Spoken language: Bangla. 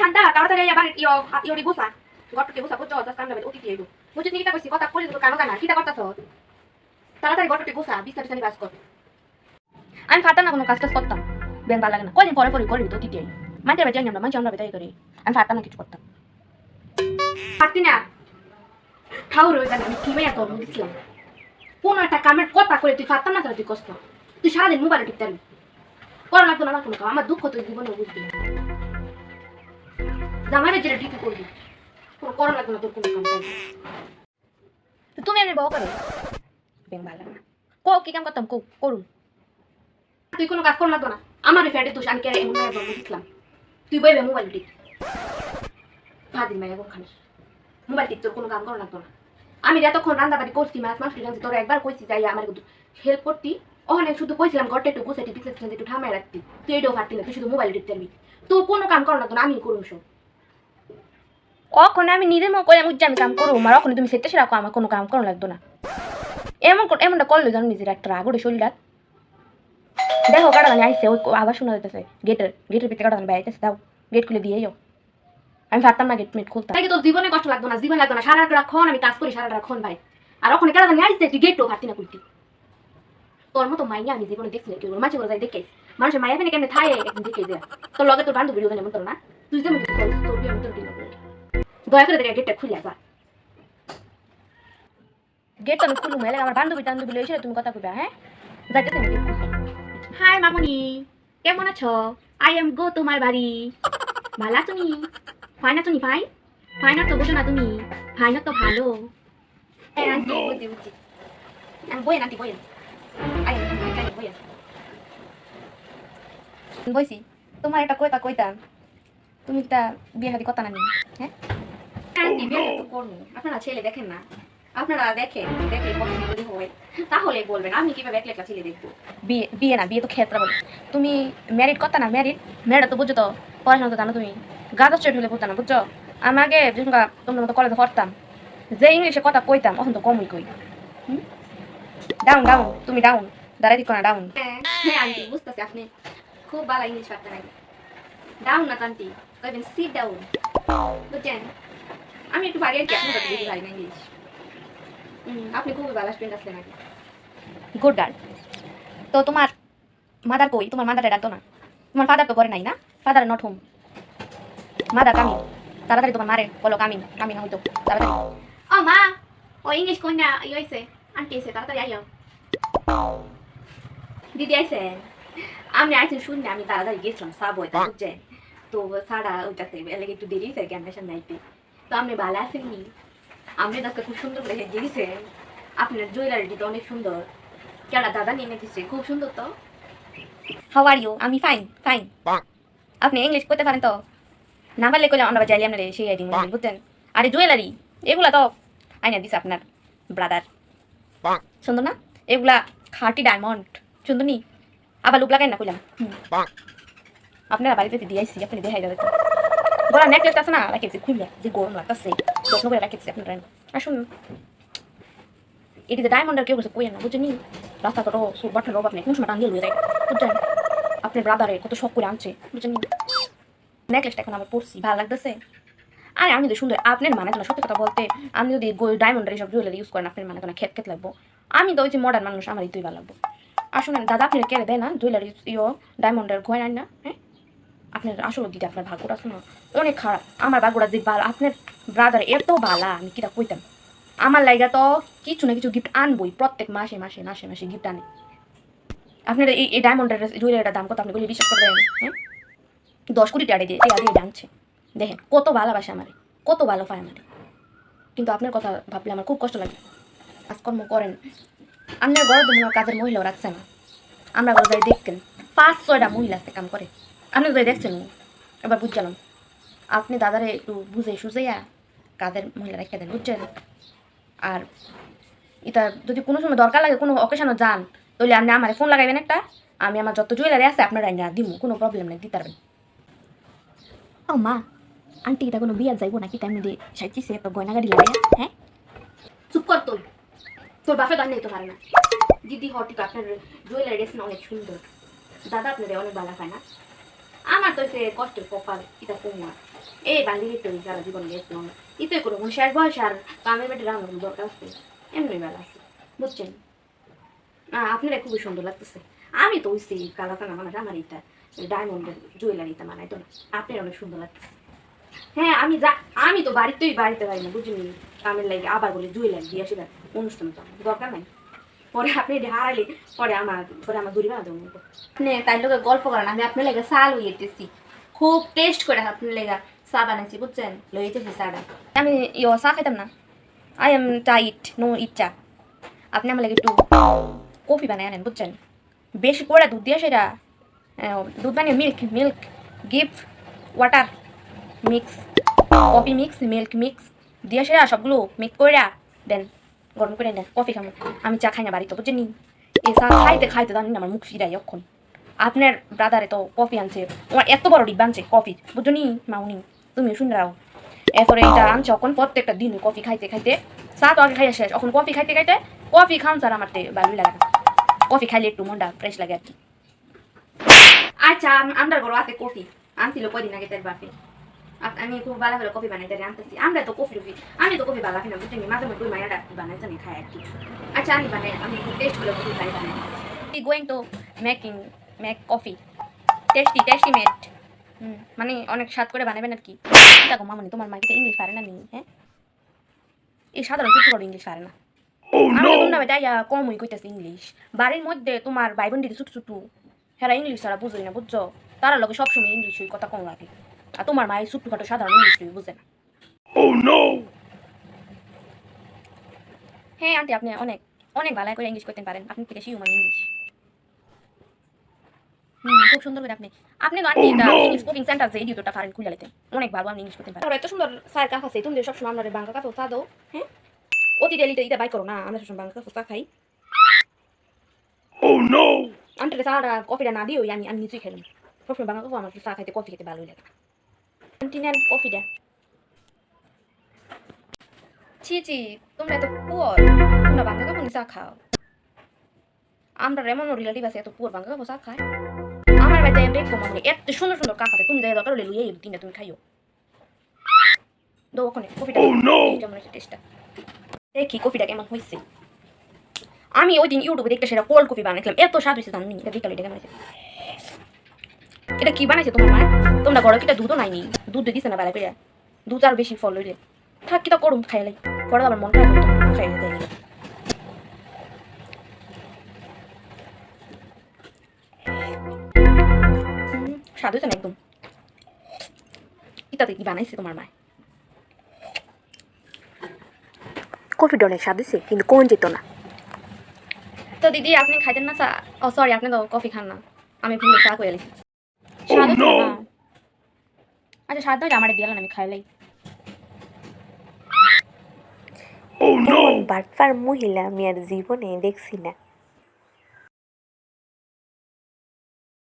শান্তা তাড়াতাড়ি আবার ইয়রি গোসা গটকে গোসা বুঝছো জাস্ট কান্না অতি দিয়ে বুঝছো নিকিতা কইছি কথা কইলি তো কানো কানা কিটা করতাছ তাড়াতাড়ি গটকে গোসা বিস্তার বিস্তারি কাজ কর আমি ফারতাম না কোনো কাজ টাজ করতাম বেন ভালো লাগে না কয়দিন পরে পরে করবি তো অতি দিয়ে মাঝে মাঝে আমরা মাঝে আমরা বেতাই করি আমি ফারতাম না কিছু করতাম পারতি না ঠাউর হয়ে গেল আমি কি মেয়ে তোর দিছিলাম কোনো একটা কামের কথা করে তুই ফারতাম না তুই কষ্ট তুই সারাদিন মোবাইলে টিপতে পারবি করা লাগতো না কোনো আমার দুঃখ তুই জীবনে বুঝবি না জামাইয়ের যেটা ঠিকই করবি কোনো করা লাগতো না তোর কোনো কাম চাই তুমি আমি বউ করো বেং ভালো না কো কি কাম করতাম করুন তুই কোনো কাজ করা লাগতো না আমার ফ্যাটে দোষ আমি কেন এমন মেয়ে জন্ম দিচ্ছিলাম তুই বইবে মোবাইল টিপ ফাদিল মেয়ে কোনখানে মোবাইল টিপ তোর কোনো কাম করা লাগতো না আমি যতক্ষণ রান্নাবাড়ি করছি মাছ মাছ রাঁধছি তোর একবার কইছি যাই আমার হেল্প করতি অনেক শুধু কইছিলাম ঘরটা একটু গুছাইটি পিছনে একটু ঠামায় রাখতি তুই এটাও পারতি না তুই শুধু মোবাইল টিপতে পারবি তোর কোনো কাম করা লাগতো না আমি করুম সব ওখানে আমি নিজের মতো করে আমি কাম করবো আর ওখানে তুমি সেটা সেরকম আমার কোনো কাম করা লাগতো না এমনটা করলো জানো নিজের একটা রাগ ওরে শরীর দেখো কাটাদানি আইসে ওই আবার শোনা যেতেছে গেটের ভিতরে কাটাদানি বাইরেছে দাও গেট খুলে দিয়ে যাও আমি পারতাম না গেট মেট খুলতাম তোর জীবনে কষ্ট লাগতো না জীবন লাগতো না সারা রাতক্ষণ আমি কাজ করি সারা রাতক্ষণ ভাই আর ওখানে কাটাদানি আইসে তুই গেটও পারতি না খুলতি তোর মতো মাইয়া আমি জীবনে দেখছি না কেউ মাঝে করে যাই দেখে মানুষের মাইয়া ফেনে কেমনে থায় একদিন দেখে দেয়া তোর লগে তোর বান্ধবী ওখানে এমন তোর না তুই যেমন তোর বিয়ে মতো দিল দয়া করে দেখে গেটটা খুলে যা গেটটা আমি খুলুম এলে আমার বান্ধবী লইছে তুমি কথা কইবা হ্যাঁ যাইতে তুমি হাই মামুনি কেমন আছো আই এম গো তোমার বাড়ি ভালো আছো তুমি ফাইন আছো নি ফাইন তো বুঝো না তুমি ফাইন তো ভালো আন্টি বুঝি আমি বই আন্টি বই বইছি তোমার একটা কইতাম তুমি একটা বিয়ে হাদি কথা না নি হ্যাঁ আন্টি বিয়ে তো করবো আপনারা ছেলে দেখেন না আপনারা দেখে পছন্দ যদি হয় তাহলে বলবেন আমি কিভাবে একটা ছেলে দেখবো বিয়ে না বিয়ে তো ক্ষেত্রে বলে তুমি ম্যারিড কথা না ম্যারিড তো বুঝছো তো পড়াশোনা তো জানো তুমি গাদা স্ট্রেট হলে বুঝতো না বুঝছো আমি আগে যখন তোমার মতো কলেজে পড়তাম যে ইংলিশে কথা কইতাম এখন তো কমই কই ডাউন তুমি ডাউন দাঁড়াই দিক না ডাউন হ্যাঁ আন্টি বুঝতেছি আপনি খুব ভালো ইংলিশ পারতেন আগে ডাউন না আন্টি কইবেন সিট ডাউন বুঝছেন আমি একটু বাড়ি আর কি আপনি বেশি ভাই না ইংলিশ আপনি খুবই ভালো স্টুডেন্ট আসলেন আগে গুড গার্ল তো তোমার মাদার কই তোমার মাদারে ডাকতো না তোমার ফাদার তো করে নাই না father not home mother coming তাড়াতাড়ি তোমার মারে বলো কামিং না হইতো তাড়াতাড়ি ও মা ও ইংলিশ কই না ইয়েছে আন্টি এসে তাড়াতাড়ি আইও দিদি আইসে আমি আইসি শুনি আমি তাড়াতাড়ি গেছিলাম সাবওয়ে বুঝছেন তো সারা ওইটাতে এলাকা একটু দেরি হয়েছে ক্যামেরার নাইতে তো আপনি ভালো আসেননি আপনি আজকে খুব সুন্দর করে হেঁটে দিয়েছেন আপনার জুয়েলারিটা অনেক সুন্দর কেডা দাদা নিয়ে দিচ্ছে খুব সুন্দর তো হাউ আর ইউ আমি ফাইন আপনি ইংলিশ করতে পারেন তো না পারলে কইলে আমরা যাইলি আপনার সেই আইডি বুঝছেন আরে জুয়েলারি এগুলা তো আইনা দিছে আপনার ব্রাদার সুন্দর না এগুলা খাঁটি ডায়মন্ড সুন্দর নি আবার লুক লাগাই না কইলাম আপনারা বাড়িতে দিয়ে আইসি আপনি দেখাই যাবে গলা নেকলেস আছে না রাখেছি খুললে যে গরম লাগতেছে যত্ন করে রাখেছি আপনারা আসুন এটি যে ডায়মন্ডের কেউ কিছু কইেন না বুঝছেন রাস্তা তো বাটার রব আপনি কোন সময় টাঙ্গিয়ে লয়ে যায় বুঝছেন আপনার ব্রাদারে কত শখ করে আনছে বুঝছেন নেকলেসটা এখন আমার পড়ছি ভালো লাগতেছে আরে আমি তো সুন্দর আপনার মানে তো সত্যি কথা বলতে আমি যদি ডায়মন্ডের এইসব জুয়েলারি ইউজ করেন আপনার মানে তো খেত লাগবো আমি তো ওই যে মডার্ন মানুষ আমার দুই ভালো লাগবো আসুন দাদা আপনি কেড়ে দেয় না জুয়েলারি ডায়মন্ডের ঘয় না হ্যাঁ আপনার আসলে দিদি আপনার ভাগ্যটা শুনো অনেক খারাপ আমার ভাগ্যটা যে ভালো আপনার ব্রাদার এত ভালা আমি কিটা কইতাম আমার লাইগা তো কিছু না কিছু গিফট আনবই প্রত্যেক মাসে গিফট আনে আপনার এই ডায়মন্ডের জুয়েলারিটার দাম কত আপনি বলে বিশ্বাস করবেন হ্যাঁ 10 কোটি টাকা দিয়ে আনছে দেখেন কত ভালোবাসে আমারে কত ভালো পায় আমারে কিন্তু আপনার কথা ভাবলে আমার খুব কষ্ট লাগে কাজকর্ম করেন আপনার ঘরে তো মনে কাজের মহিলাও রাখছে না আমরা ঘরে যাই দেখতেন 5-6টা মহিলা আছে কাম করে আপনি যাই দেখছেন এবার বুঝলাম আপনি দাদারে একটু বুঝে সুঝেয়া কাজের মহিলা রেখে দেন বুঝছেন আর এটা যদি কোনো সময় দরকার লাগে কোনো অকেশনও যান তাহলে আপনি আমার ফোন লাগাইবেন একটা আমি আমার যত জুয়েলারি আছে আপনার রান্না দিব কোনো প্রবলেম নেই দিতে পারবেন ও মা আন্টি এটা কোনো বিয়ে যাইবো নাকি টাইম দিয়ে সাইছিস একটা গয়না গাড়ি লাগাই হ্যাঁ চুপ কর তোর বাপে গান নেই তো পারে না দিদি হটি তো আপনার জুয়েলারি ড্রেস অনেক সুন্দর দাদা আপনাদের অনেক ভালো পায় না আমার তো সে কষ্টের কপাল এটা কমা এই বাঙালি তো যারা জীবন গেছিল ইতে করে শেষ বয়স আর কামের বেটে রান্নার দরকার আছে এমনি বেলা আছে বুঝছেন না আপনারা খুবই সুন্দর লাগতেছে আমি তো ওই সেই কালাকানা মানে আমার এটা ডায়মন্ডের জুয়েলারিটা মানাই তো না আপনার অনেক সুন্দর লাগতেছে হ্যাঁ আমি তো বাড়িতেই বাড়িতে পারি না বুঝিনি কামের লাগে আবার বলে জুয়েলারি দিয়ে আসি অনুষ্ঠানে তো দরকার নাই পরে আপনি এটা হারাইলে পরে আমার দূরি বানাতে নে তাই লোকের গল্প করেন আমি আপনার লেগে চা লইতেছি খুব টেস্ট করে আপনার লেগা চা বানাইছি বুঝছেন লইতেছি চাটা আমি চা খাইতাম না আই এম টাইট নো ইচ্ছা আপনি আমার লেগে একটু কফি বানাই আনেন বুঝছেন বেশি করে দুধ দিয়ে সেটা দুধ বানিয়ে milk give water mix coffee mix milk mix দিয়ে সেটা সবগুলো মিক্স করে দেন গরম করে দেন কফি খাবো আমি চা খাই না বাড়িতে বুঝছেন এই চা খাইতে খাইতে জানি না আমার মুখ ফিরাই এখন আপনার ব্রাদারে তো কফি আনছে আমার এত বড় ডিব্বা আনছে কফি বুঝছো নি মাউনি তুমিও শুনে রাও এরপরে এটা আনছে এখন প্রত্যেকটা দিন কফি খাইতে খাইতে চা তো আগে খাইয়া শেষ এখন কফি খাইতে খাইতে কফি খাওয়ান স্যার আমার ভালোই লাগে না কফি খাইলে একটু মনটা ফ্রেশ লাগে আর কি আচ্ছা আমার ঘর আছে কফি আনছিল কদিন আগে তার বাপে আমি খুব ভালো ভালো কফি বানাইতে আনতেছি আমরা তো কফি আমি তো কফি ভালো খাই না বুঝলি মাঝে মধ্যে মায়েরা বানাইতে আমি খাই আর কি আচ্ছা আমি বানাই আমি টেস্ট করে কফি খাই বানাই going to make coffee tasty made মানে অনেক স্বাদ করে বানাবেন আর কি দেখো মামনি তোমার মাকে ইংলিশ পারে না নি হ্যাঁ এই সাধারণ চুপ করে ইংলিশ পারে না আমি তোমরা যাইয়া কমই কইতেছি ইংলিশ বাড়ির মধ্যে তোমার ভাই বোন দিদি ছোট ছোট হেরা ইংলিশ ছাড়া বুঝলি না বুঝছো তারা লোকে সবসময় ইংলিশ কথা কম লাগে আর তোমার মায়ের ছোট্টখাটো সাধারণ ইংলিশ বুঝে না হ্যাঁ আন্টি আপনি অনেক অনেক ভালো করে ইংলিশ করতে পারেন আপনি থেকে শিখুন ইংলিশ খুব সুন্দর করে আপনি তো আন্টি ইংলিশ কুকিং সেন্টার যে এডিটরটা পারেন খুলে নিতে অনেক ভালো আপনি ইংলিশ করতে পারেন এত সুন্দর স্যার কাপ আছে তুমি সবসময় আমরা বাংলা কাপড় চা দাও হ্যাঁ অতি ডেলিতে এটা বাই করো না আমরা সবসময় বাংলা কাপড় চা খাই আন্টির চাটা কফিটা না দিও আমি নিজেই খেলাম সবসময় বাংলা কাপড় আমার চা খাইতে কফি খেতে ভালোই লাগে আন্টি নেন কফিটা ছি তোমরা এত পুয়ার তোমরা বাংলা কাপড় চা খাও আমরা এমনও রিলেটিভ আছে এত পুয়ার বাংলা কাপড় চা খায় আমার বাড়িতে দেখবো মানে এত সুন্দর সুন্দর কাপ আছে তুমি যাই দরকার হলে লুইয়ে দিনটা তুমি খাইও দো ওখানে কফিটা কেমন হয়েছে টেস্টটা দেখি কফিটা কেমন হয়েছে আমি ওই দিন ইউটিউবে দেখতে সেটা কোল্ড কফি বানাইছিলাম এত স্বাদ হয়েছে জানি এটা বিকালে এটা কেমন হয়েছে এটা কি বানাইছে তোমার মা তোমরা ঘরে কিটা দুধও নাইনি দুধ দিছে না বেলা করে দুধ আর বেশি ফল হইলে থাক কিটা করুম খাইলাই পরে আমার মন খারাপ খাই দেয় স্বাদ হয়েছে না একদম ইটাতে কি বানাইছে তোমার মা কফিটা অনেক স্বাদ হয়েছে কিন্তু কোন যেত না তো দিদি আপনি খাইতেন না চা ও সরি আপনি তো কফি খান না আমি ভুলে চা করে এলিছি স্বাদ হয়েছে না আচ্ছা স্বাদ হয়েছে আমার দিয়ে আমি খাইলাই বাটপার মহিলা আমি আর জীবনে দেখছি না।